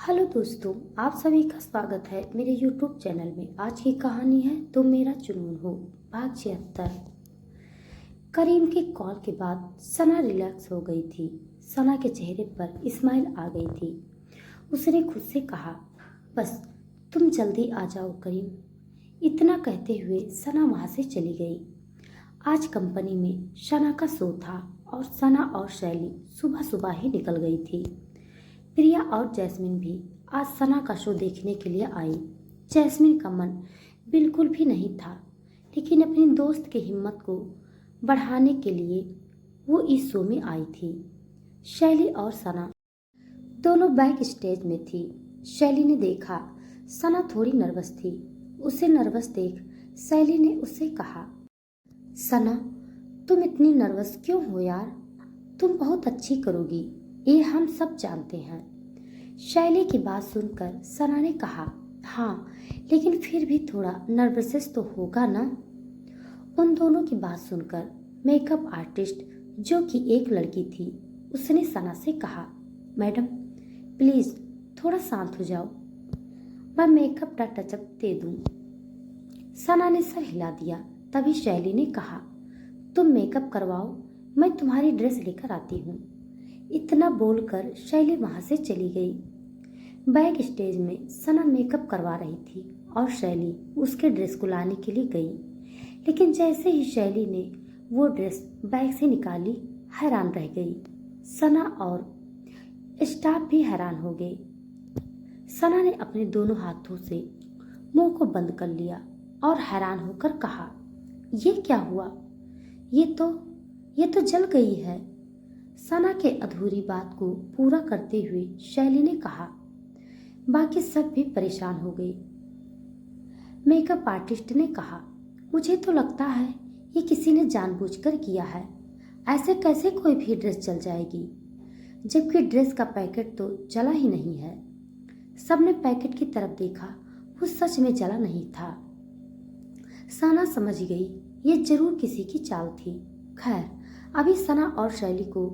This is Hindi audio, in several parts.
हेलो दोस्तों, आप सभी का स्वागत है मेरे यूट्यूब चैनल में। आज की कहानी है तुम मेरा जुनून हो, भाग 76। करीम की कॉल के बाद सना रिलैक्स हो गई थी। सना के चेहरे पर स्माइल आ गई थी। उसने खुद से कहा, बस तुम जल्दी आ जाओ करीम। इतना कहते हुए सना वहाँ से चली गई। आज कंपनी में सना का शो था और सना और शैली सुबह सुबह ही निकल गई थी। प्रिया और जैस्मिन भी आज सना का शो देखने के लिए आई। जैस्मिन का मन बिल्कुल भी नहीं था, लेकिन अपनी दोस्त की हिम्मत को बढ़ाने के लिए वो इस शो में आई थी। शैली और सना दोनों बैक स्टेज में थी। शैली ने देखा सना थोड़ी नर्वस थी। उसे नर्वस देख शैली ने उससे कहा, सना तुम इतनी नर्वस क्यों हो यार? तुम बहुत अच्छी करोगी, ये हम सब जानते हैं। शैली की बात सुनकर सना ने कहा, हाँ लेकिन फिर भी थोड़ा नर्वसनेस तो होगा ना। उन दोनों की बात सुनकर मेकअप आर्टिस्ट, जो कि एक लड़की थी, उसने सना से कहा, मैडम प्लीज थोड़ा शांत हो जाओ, मैं मेकअप का टचअप दे दूं। सना ने सर हिला दिया। तभी शैली ने कहा, तुम मेकअप करवाओ, मैं तुम्हारी ड्रेस लेकर आती हूँ। इतना बोलकर शैली वहां से चली गई। बैक स्टेज में सना मेकअप करवा रही थी और शैली उसके ड्रेस को लाने के लिए गई। लेकिन जैसे ही शैली ने वो ड्रेस बैग से निकाली, हैरान रह गई। सना और स्टाफ भी हैरान हो गए। सना ने अपने दोनों हाथों से मुंह को बंद कर लिया और हैरान होकर कहा, ये क्या हुआ? ये तो जल गई है। सना के अधूरी बात को पूरा करते हुए शैली ने कहा। बाकी सब भी परेशान हो गए। मेकअप आर्टिस्ट ने कहा, मुझे तो लगता है ये किसी ने जानबूझकर किया है। ऐसे कैसे कोई भी ड्रेस जल जाएगी, जबकि ड्रेस का पैकेट तो जला ही नहीं है। सबने पैकेट की तरफ देखा, वो सच में जला नहीं था। सना समझ गई ये जरूर किसी की चाल थी। खैर, अभी सना और शैली को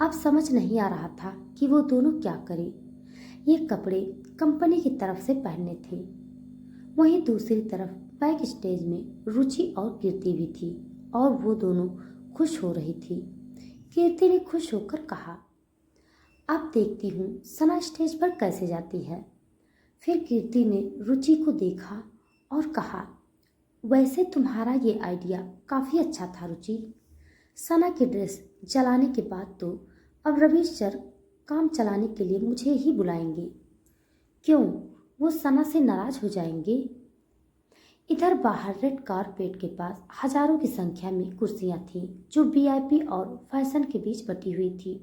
अब समझ नहीं आ रहा था कि वो दोनों क्या करें। ये कपड़े कंपनी की तरफ से पहनने थे। वहीं दूसरी तरफ बैक स्टेज में रुचि और कीर्ति भी थी और वो दोनों खुश हो रही थी। कीर्ति ने खुश होकर कहा, अब देखती हूँ सना स्टेज पर कैसे जाती है। फिर कीर्ति ने रुचि को देखा और कहा, वैसे तुम्हारा ये आइडिया काफ़ी अच्छा था रुचि। सना की ड्रेस जलाने के बाद तो अब रवीश सर काम चलाने के लिए मुझे ही बुलाएंगे। क्यों, वो सना से नाराज हो जाएंगे? इधर बाहर रेड कारपेट के पास हजारों की संख्या में कुर्सियां थीं, जो वीआईपी और फैशन के बीच बटी हुई थी।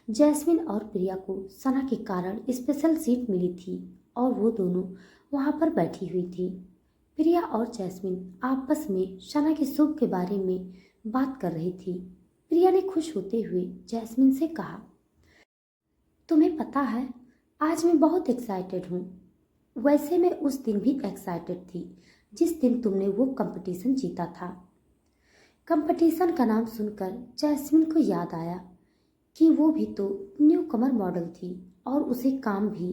जैस्मिन और प्रिया को सना के कारण स्पेशल सीट मिली थी और वो दोनों वहां पर बैठी हुई थी। प्रिया और जैस्मिन आपस में सना के सुख के बारे में बात कर रही थी। प्रिया ने खुश होते हुए जैस्मिन से कहा, तुम्हें पता है आज मैं बहुत एक्साइटेड हूँ। वैसे मैं उस दिन भी एक्साइटेड थी जिस दिन तुमने वो कंपटीशन जीता था। कंपटीशन का नाम सुनकर जैस्मिन को याद आया कि वो भी तो न्यू कमर मॉडल थी और उसे काम भी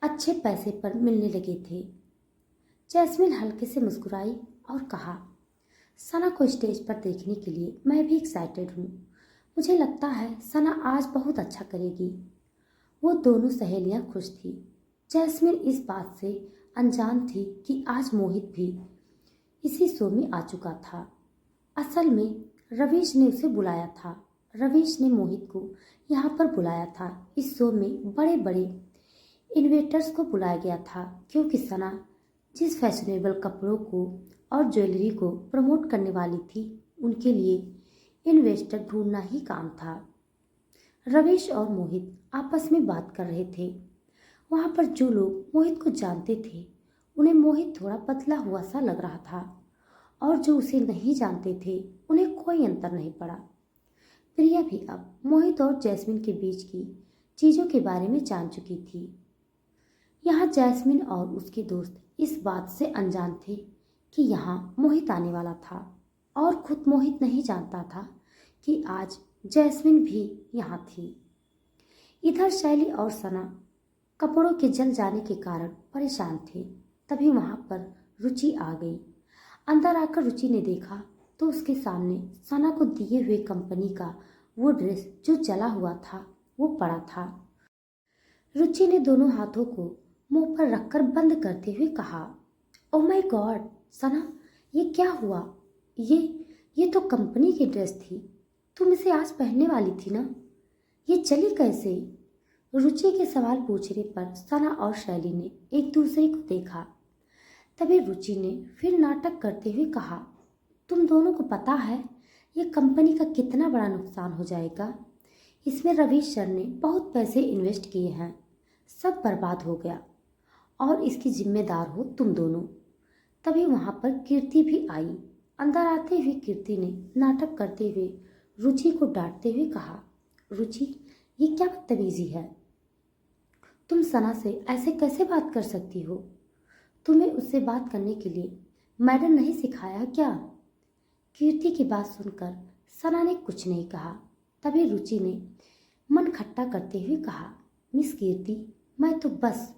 अच्छे पैसे पर मिलने लगे थे। जैस्मिन हल्के से मुस्कुराई और कहा, सना को स्टेज पर देखने के लिए मैं भी एक्साइटेड हूँ। मुझे लगता है सना आज बहुत अच्छा करेगी। वो दोनों सहेलियाँ खुश थी। जैस्मिन इस बात से अनजान थी कि आज मोहित भी इसी शो में आ चुका था। असल में रवीश ने उसे बुलाया था। रवीश ने मोहित को यहाँ पर बुलाया था। इस शो में बड़े बड़े इन्वेटर्स को बुलाया गया था, क्योंकि सना जिस फैशनेबल कपड़ों को और ज्वेलरी को प्रमोट करने वाली थी, उनके लिए इन्वेस्टर ढूंढना ही काम था। रवीश और मोहित आपस में बात कर रहे थे। वहाँ पर जो लोग मोहित को जानते थे, उन्हें मोहित थोड़ा पतला हुआ सा लग रहा था, और जो उसे नहीं जानते थे उन्हें कोई अंतर नहीं पड़ा। प्रिया भी अब मोहित और जैस्मिन के बीच की चीज़ों के बारे में जान चुकी थी। यहाँ जैस्मिन और उसके दोस्त इस बात से अनजान थे कि यहाँ मोहित आने वाला था, और खुद मोहित नहीं जानता था कि आज जैस्मिन भी यहाँ थी। इधर शैली और सना कपड़ों के जल जाने के कारण परेशान थे। तभी वहां पर रुचि आ गई। अंदर आकर रुचि ने देखा तो उसके सामने सना को दिए हुए कंपनी का वो ड्रेस जो जला हुआ था वो पड़ा था। रुचि ने दोनों हाथों को मुंह पर रखकर बंद करते हुए कहा, ओ माय गॉड सना, ये क्या हुआ? ये ये तो कंपनी की ड्रेस थी। तुम इसे आज पहनने वाली थी ना? ये चली कैसे? रुचि के सवाल पूछने पर सना और शैली ने एक दूसरे को देखा। तभी रुचि ने फिर नाटक करते हुए कहा, तुम दोनों को पता है ये कंपनी का कितना बड़ा नुकसान हो जाएगा? इसमें रवीश सर ने बहुत पैसे इन्वेस्ट किए हैं, सब बर्बाद हो गया और इसकी जिम्मेदार हो तुम दोनों। तभी वहां पर कीर्ति भी आई। अंदर आते हुए कीर्ति ने नाटक करते हुए रुचि को डांटते हुए कहा, रुचि ये क्या बदतमीजी है? तुम सना से ऐसे कैसे बात कर सकती हो? तुम्हें उससे बात करने के लिए मैडम नहीं सिखाया क्या? कीर्ति की बात सुनकर सना ने कुछ नहीं कहा। तभी रुचि ने मन खट्टा करते हुए कहा, मिस कीर्ति, मैं तो बस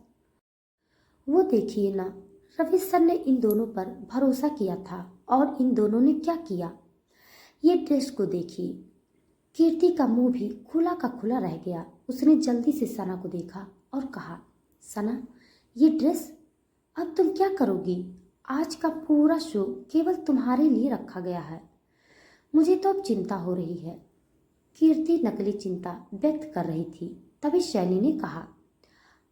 वो देखिए ना, रवि सर ने इन दोनों पर भरोसा किया था और इन दोनों ने क्या किया? ये ड्रेस को देखिए। कीर्ति का मुंह भी खुला का खुला रह गया। उसने जल्दी से सना को देखा और कहा, सना ये ड्रेस अब तुम क्या करोगी? आज का पूरा शो केवल तुम्हारे लिए रखा गया है। मुझे तो अब चिंता हो रही है। कीर्ति नकली चिंता व्यक्त कर रही थी। तभी शैली ने कहा,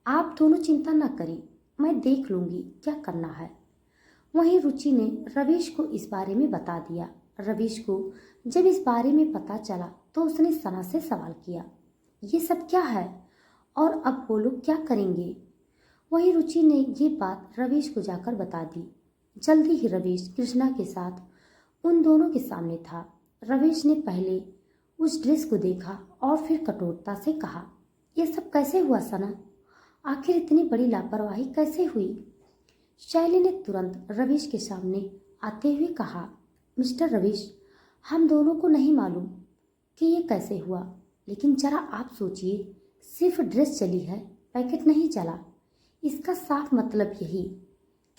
आप दोनों चिंता न करें, मैं देख लूंगी क्या करना है। वहीं रुचि ने रवीश को इस बारे में बता दिया। रवीश को जब इस बारे में पता चला तो उसने सना से सवाल किया, ये सब क्या है और अब वो लोग क्या करेंगे? वहीं रुचि ने ये बात रवीश को जाकर बता दी। जल्दी ही रवीश कृष्णा के साथ उन दोनों के सामने था। रवीश ने पहले उस ड्रेस को देखा और फिर कठोरता से कहा, यह सब कैसे हुआ सना? आखिर इतनी बड़ी लापरवाही कैसे हुई? शैली ने तुरंत रवीश के सामने आते हुए कहा, मिस्टर रवीश, हम दोनों को नहीं मालूम कि ये कैसे हुआ, लेकिन जरा आप सोचिए, सिर्फ ड्रेस चली है, पैकेट नहीं चला। इसका साफ मतलब यही,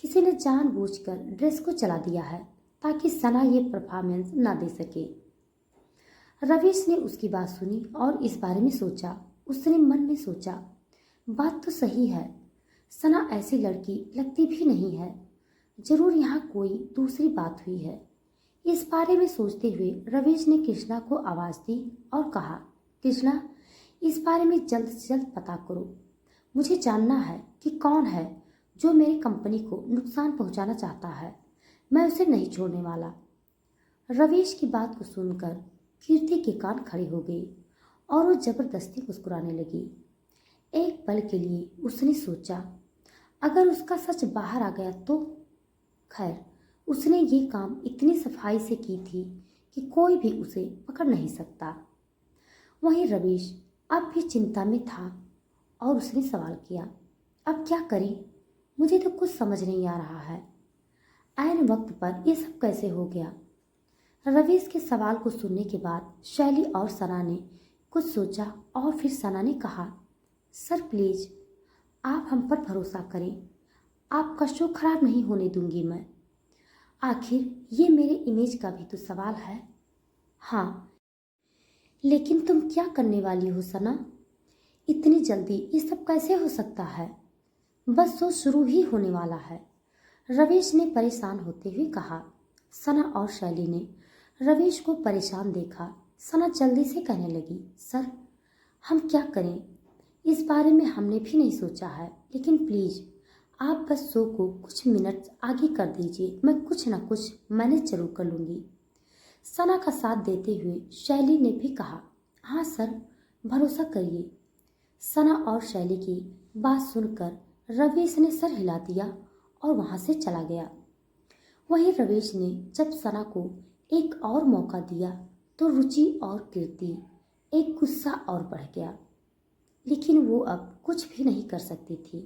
किसी ने जानबूझकर ड्रेस को चला दिया है ताकि सना ये परफॉर्मेंस ना दे सके। रवीश ने उसकी बात सुनी और इस बारे में सोचा। उसने मन में सोचा, बात तो सही है, सना ऐसी लड़की लगती भी नहीं है, जरूर यहाँ कोई दूसरी बात हुई है। इस बारे में सोचते हुए रवीश ने कृष्णा को आवाज़ दी और कहा, कृष्णा, इस बारे में जल्द से जल्द पता करो। मुझे जानना है कि कौन है जो मेरी कंपनी को नुकसान पहुंचाना चाहता है। मैं उसे नहीं छोड़ने वाला। रवीश की बात को सुनकर कीर्ति के कान खड़े हो गए और वो जबरदस्ती मुस्कुराने लगी। एक पल के लिए उसने सोचा, अगर उसका सच बाहर आ गया तो? खैर, उसने ये काम इतनी सफाई से की थी कि कोई भी उसे पकड़ नहीं सकता। वहीं रवीश अब भी चिंता में था और उसने सवाल किया, अब क्या करें? मुझे तो कुछ समझ नहीं आ रहा है। ऐन वक्त पर यह सब कैसे हो गया? रवीश के सवाल को सुनने के बाद शैली और सना ने कुछ सोचा और फिर सना ने कहा, सर प्लीज आप हम पर भरोसा करें, आपका शो खराब नहीं होने दूंगी मैं। आखिर ये मेरे इमेज का भी तो सवाल है। हाँ, लेकिन तुम क्या करने वाली हो सना? इतनी जल्दी ये सब कैसे हो सकता है? बस शो शुरू ही होने वाला है, रवीश ने परेशान होते हुए कहा। सना और शैली ने रवीश को परेशान देखा। सना जल्दी से कहने लगी, सर हम क्या करें? इस बारे में हमने भी नहीं सोचा है, लेकिन प्लीज आप बस शो को कुछ मिनट आगे कर दीजिए, मैं कुछ ना कुछ मैनेज जरूर कर लूँगी। सना का साथ देते हुए शैली ने भी कहा, हाँ सर, भरोसा करिए। सना और शैली की बात सुनकर रवीश ने सर हिला दिया और वहाँ से चला गया। वहीं रवीश ने जब सना को एक और मौका दिया तो रुचि और कीर्ति एक गुस्सा और बढ़ गया, लेकिन वो अब कुछ भी नहीं कर सकती थी।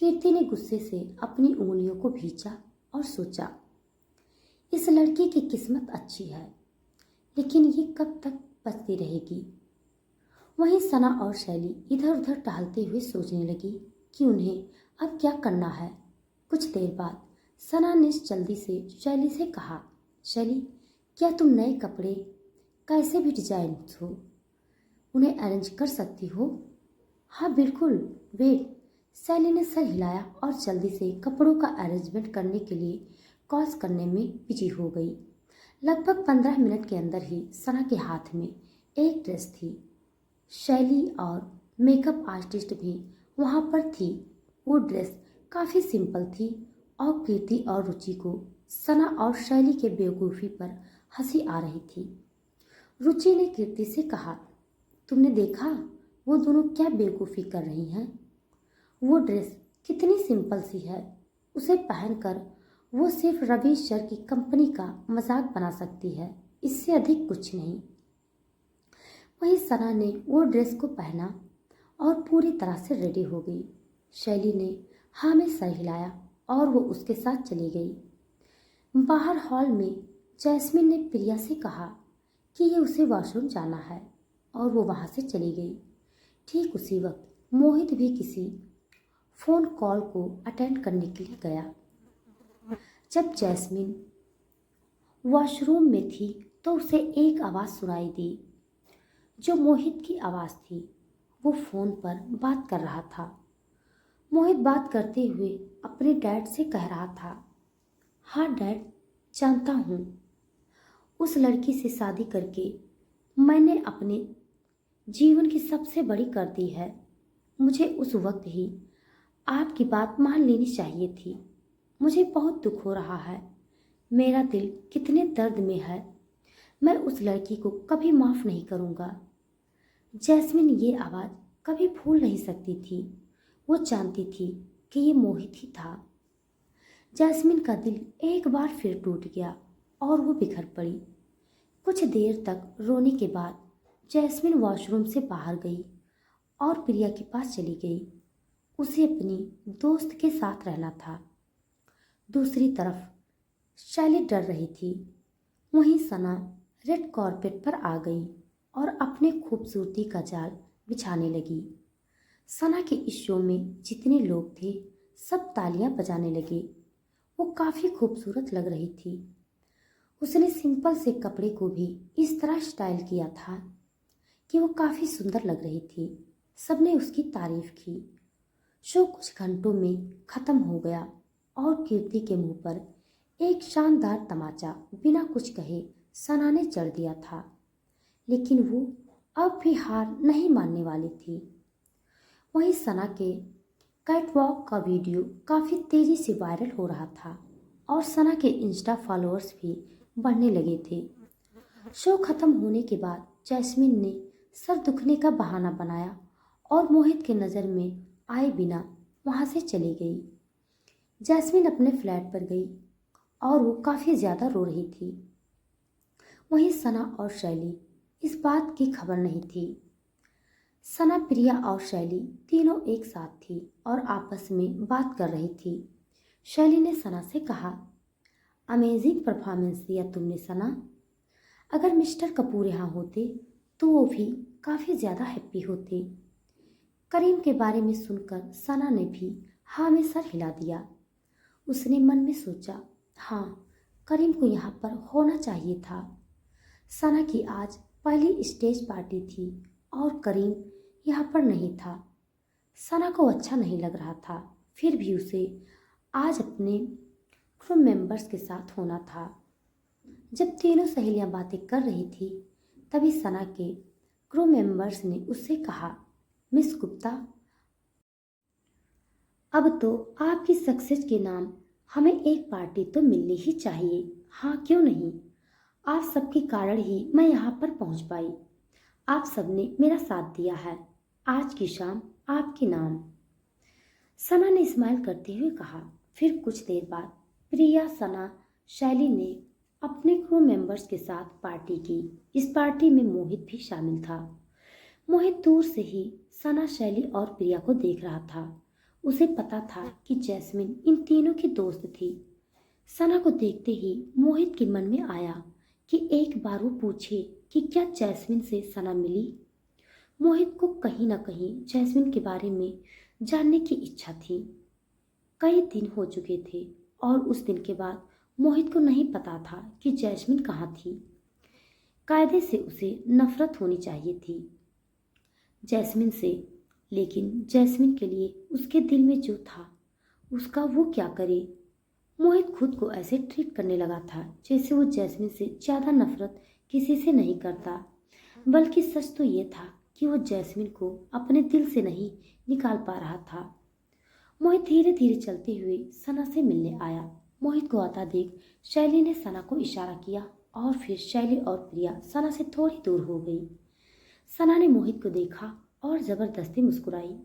कीर्ति ने गुस्से से अपनी उंगलियों को भींचा और सोचा, इस लड़की की किस्मत अच्छी है, लेकिन ये कब तक बचती रहेगी? वहीं सना और शैली इधर उधर टहलते हुए सोचने लगी कि उन्हें अब क्या करना है। कुछ देर बाद सना ने जल्दी से शैली से कहा, शैली, क्या तुम नए कपड़े कैसे भी डिजाइन हो उन्हें अरेंज कर सकती हो? हाँ बिल्कुल, वेट। शैली ने सर हिलाया और जल्दी से कपड़ों का अरेंजमेंट करने के लिए कॉल्स करने में बिजी हो गई। लगभग 15 मिनट के अंदर ही सना के हाथ में एक ड्रेस थी। शैली और मेकअप आर्टिस्ट भी वहाँ पर थी। वो ड्रेस काफ़ी सिंपल थी और कीर्ति और रुचि को सना और शैली के बेवकूफ़ी पर हंसी आ रही थी। रुचि ने कीर्ति से कहा, तुमने देखा वो दोनों क्या बेवकूफ़ी कर रही हैं? वो ड्रेस कितनी सिंपल सी है, उसे पहनकर वो सिर्फ रवि सर की कंपनी का मजाक बना सकती है, इससे अधिक कुछ नहीं। वहीं सना ने वो ड्रेस को पहना और पूरी तरह से रेडी हो गई। शैली ने हाँ में सर हिलाया और वो उसके साथ चली गई। बाहर हॉल में जैस्मिन ने प्रिया से कहा कि ये उसे वॉशरूम जाना है और वो वहाँ से चली गई। ठीक उसी वक्त मोहित भी किसी फ़ोन कॉल को अटेंड करने के लिए गया। जब जैस्मिन वॉशरूम में थी तो उसे एक आवाज़ सुनाई दी, जो मोहित की आवाज़ थी। वो फ़ोन पर बात कर रहा था। मोहित बात करते हुए अपने डैड से कह रहा था, हाँ डैड, जानता हूँ, उस लड़की से शादी करके मैंने अपने जीवन की सबसे बड़ी कर दी है। मुझे उस वक्त ही आपकी बात मान लेनी चाहिए थी। मुझे बहुत दुख हो रहा है, मेरा दिल कितने दर्द में है। मैं उस लड़की को कभी माफ़ नहीं करूँगा। जैस्मिन ये आवाज़ कभी भूल नहीं सकती थी। वो जानती थी कि ये मोहित ही था। जैस्मिन का दिल एक बार फिर टूट गया और वो बिखर पड़ी। कुछ देर तक रोने के बाद जैस्मिन वॉशरूम से बाहर गई और प्रिया के पास चली गई। उसे अपनी दोस्त के साथ रहना था। दूसरी तरफ शैली डर रही थी। वहीं सना रेड कार्पेट पर आ गई और अपने खूबसूरती का जाल बिछाने लगी। सना के इस शो में जितने लोग थे सब तालियां बजाने लगे। वो काफ़ी खूबसूरत लग रही थी। उसने सिंपल से कपड़े को भी इस तरह स्टाइल किया था कि वो काफ़ी सुंदर लग रही थी। सबने उसकी तारीफ की। शो कुछ घंटों में ख़त्म हो गया और कीर्ति के मुंह पर एक शानदार तमाचा बिना कुछ कहे सना ने जड़ दिया था। लेकिन वो अब भी हार नहीं मानने वाली थी। वहीं सना के कैटवॉक का वीडियो काफ़ी तेज़ी से वायरल हो रहा था और सना के इंस्टा फॉलोअर्स भी बढ़ने लगे थे। शो खत्म होने के बाद जैस्मिन ने सर दुखने का बहाना बनाया और मोहित के नज़र में आए बिना वहाँ से चली गई। जैस्मिन अपने फ्लैट पर गई और वो काफ़ी ज़्यादा रो रही थी। वहीं सना और शैली इस बात की खबर नहीं थी। सना, प्रिया और शैली तीनों एक साथ थी और आपस में बात कर रही थी। शैली ने सना से कहा, अमेजिंग परफॉर्मेंस दिया तुमने सना। अगर मिस्टर कपूर यहाँ होते तो वो भी काफ़ी ज़्यादा हैप्पी होते। करीम के बारे में सुनकर सना ने भी हाँ में सर हिला दिया। उसने मन में सोचा, हाँ, करीम को यहाँ पर होना चाहिए था। सना की आज पहली स्टेज पार्टी थी और करीम यहाँ पर नहीं था। सना को अच्छा नहीं लग रहा था, फिर भी उसे आज अपने क्रू मेंबर्स के साथ होना था। जब तीनों सहेलियां बातें कर रही थी तभी सना के क्रू मेंबर्स ने उससे कहा, मिस गुप्ता, अब तो आपकी सक्सेस के नाम हमें एक पार्टी तो मिलनी ही चाहिए। हाँ क्यों नहीं, आप सबके कारण ही मैं यहाँ पर पहुँच पाई। आप सबने मेरा साथ दिया है। आज की शाम आपके नाम। सना ने स्माइल करते हुए कहा। फिर कुछ देर बाद प्रिया, सना, शैली ने अपने क्रू मेंबर्स के साथ पार्टी की। इस पार्टी में मोहित भी शामिल था। मोहित दूर से ही सना, शैली और प्रिया को देख रहा था। उसे पता था कि जैस्मिन इन तीनों की दोस्त थी। सना को देखते ही मोहित के मन में आया कि एक बार वो पूछे कि क्या जैस्मिन से सना मिली। मोहित को कहीं ना कहीं जैस्मिन के बारे में जानने की इच्छा थी। कई दिन हो चुके थे और उस दिन के बाद मोहित को नहीं पता था कि जैस्मिन कहाँ थी। कायदे से उसे नफरत होनी चाहिए थी जैस्मिन से, लेकिन जैस्मिन के लिए उसके दिल में जो था उसका वो क्या करे। मोहित खुद को ऐसे ट्रीट करने लगा था जैसे वो जैस्मिन से ज़्यादा नफरत किसी से नहीं करता, बल्कि सच तो ये था कि वो जैस्मिन को अपने दिल से नहीं निकाल पा रहा था। मोहित धीरे धीरे चलते हुए सना से मिलने आया। मोहित को आता देख शैली ने सना को इशारा किया और फिर शैली और प्रिया सना से थोड़ी दूर हो गई। सना ने मोहित को देखा और जबरदस्ती मुस्कुराई।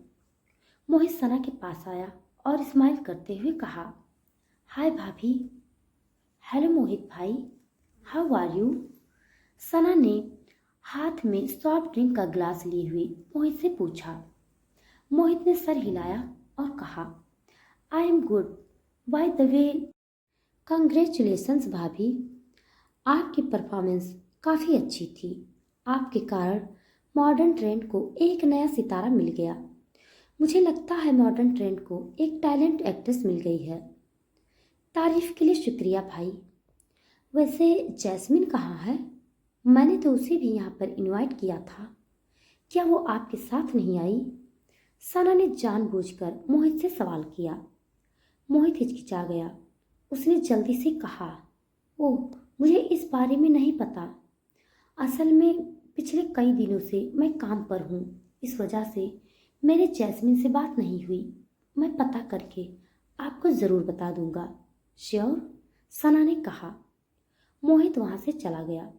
मोहित सना के पास आया और स्माइल करते हुए कहा, हाय भाभी। हेलो मोहित भाई, हाउ आर यू। सना ने हाथ में सॉफ्ट ड्रिंक का ग्लास लिए हुए मोहित से पूछा। मोहित ने सर हिलाया और कहा, I am good, by the way congratulations भाभी, आपकी परफॉर्मेंस काफ़ी अच्छी थी। आपके कारण मॉडर्न ट्रेंड को एक नया सितारा मिल गया। मुझे लगता है मॉडर्न ट्रेंड को एक टैलेंट एक्ट्रेस मिल गई है। तारीफ के लिए शुक्रिया भाई। वैसे जैस्मिन कहाँ है? मैंने तो उसे भी यहाँ पर इनवाइट किया था, क्या वो आपके साथ नहीं आई? सना ने जानबूझकर मोहित से सवाल किया। मोहित हिचकिचा गया। उसने जल्दी से कहा, ओह मुझे इस बारे में नहीं पता। असल में पिछले कई दिनों से मैं काम पर हूँ, इस वजह से मेरे जैस्मिन से बात नहीं हुई। मैं पता करके आपको ज़रूर बता दूंगा। श्योर, सना ने कहा। मोहित वहाँ से चला गया।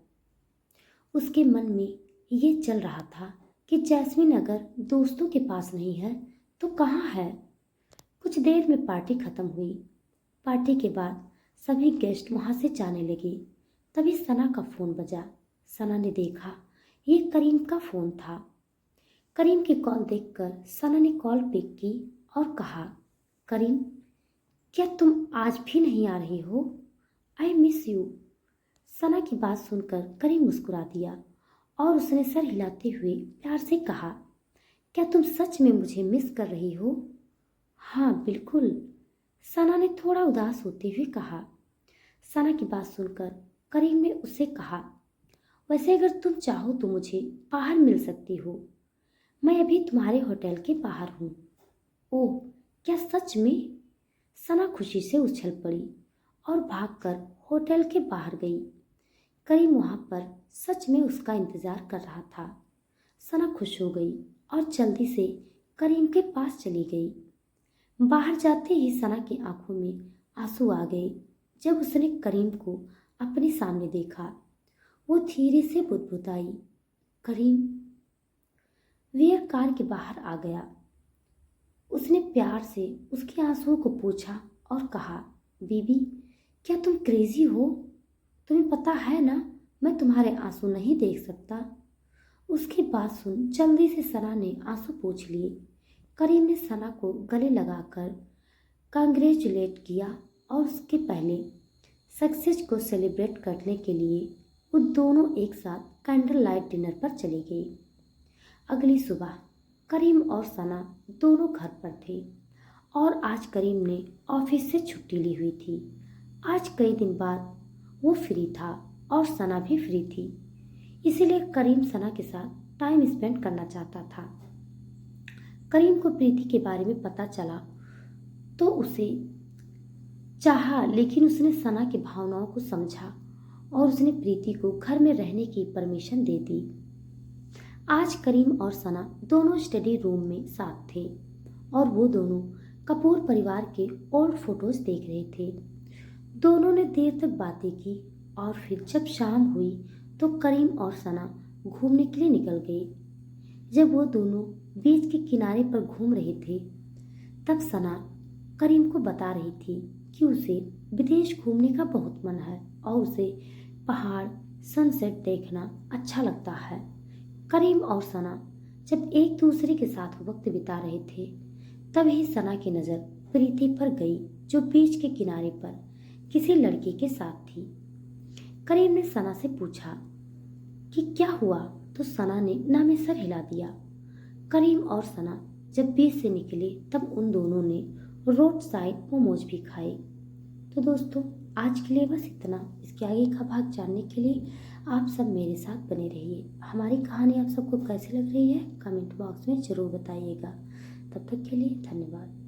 उसके मन में ये चल रहा था कि जैस्मिन अगर दोस्तों के पास नहीं है तो कहाँ है। कुछ देर में पार्टी खत्म हुई। पार्टी के बाद सभी गेस्ट वहाँ से जाने लगे। तभी सना का फ़ोन बजा। सना ने देखा ये करीम का फ़ोन था। करीम की कॉल देखकर सना ने कॉल पिक की और कहा, करीम क्या तुम आज भी नहीं आ रही हो? I miss you. सना की बात सुनकर करीम मुस्कुरा दिया और उसने सर हिलाते हुए प्यार से कहा, क्या तुम सच में मुझे मिस कर रही हो? हाँ बिल्कुल, सना ने थोड़ा उदास होते हुए कहा। सना की बात सुनकर करीम ने उससे कहा, वैसे अगर तुम चाहो तो मुझे बाहर मिल सकती हो, मैं अभी तुम्हारे होटल के बाहर हूँ। ओह क्या सच में? सना खुशी से उछल पड़ी और भागकर होटल के बाहर गई। करीम वहाँ पर सच में उसका इंतजार कर रहा था। सना खुश हो गई और जल्दी से करीम के पास चली गई। बाहर जाते ही सना की आंखों में आंसू आ गए जब उसने करीम को अपने सामने देखा। वो धीरे से बुदबुदाई, करीम। वियर कार के बाहर आ गया। उसने प्यार से उसके आंसुओं को पोंछा और कहा, बीबी क्या तुम क्रेजी हो? तुम्हें पता है ना मैं तुम्हारे आंसू नहीं देख सकता। उसकी बात सुन जल्दी से सना ने आंसू पोंछ लिए। करीम ने सना को गले लगाकर कांग्रेचुलेट किया और उसके पहले सक्सेस को सेलिब्रेट करने के लिए वो दोनों एक साथ कैंडल लाइट डिनर पर चले गए। अगली सुबह करीम और सना दोनों घर पर थे और आज करीम ने ऑफिस से छुट्टी ली हुई थी। आज कई दिन बाद वो फ्री था और सना भी फ्री थी, इसीलिए करीम सना के साथ टाइम स्पेंड करना चाहता था। करीम को प्रीति के बारे में पता चला तो उसे चाहा, लेकिन उसने सना की भावनाओं को समझा और उसने प्रीति को घर में रहने की परमिशन दे दी। आज करीम और सना दोनों स्टडी रूम में साथ थे और वो दोनों कपूर परिवार के ओल्ड फोटोज देख रहे थे। दोनों ने देर तक बातें की और फिर जब शाम हुई तो करीम और सना घूमने के लिए निकल गए। जब वो दोनों बीच के किनारे पर घूम रहे थे तब सना करीम को बता रही थी कि उसे विदेश घूमने का बहुत मन है और उसे पहाड़, सनसेट देखना अच्छा लगता है। करीम और सना जब एक दूसरे के साथ वक्त बिता रहे थे तभी सना की नज़र प्रीति पर गई जो बीच के किनारे पर किसी लड़के के साथ थी। करीम ने सना से पूछा कि क्या हुआ तो सना ने ना में सर हिला दिया करीम और सना जब बीच से निकले तब उन दोनों ने रोड साइड मोमोज भी खाए। तो दोस्तों आज के लिए बस इतना। इसके आगे का भाग जानने के लिए आप सब मेरे साथ बने रहिए। हमारी कहानी आप सबको कैसी लग रही है कमेंट बॉक्स में ज़रूर बताइएगा। तब तक के लिए धन्यवाद।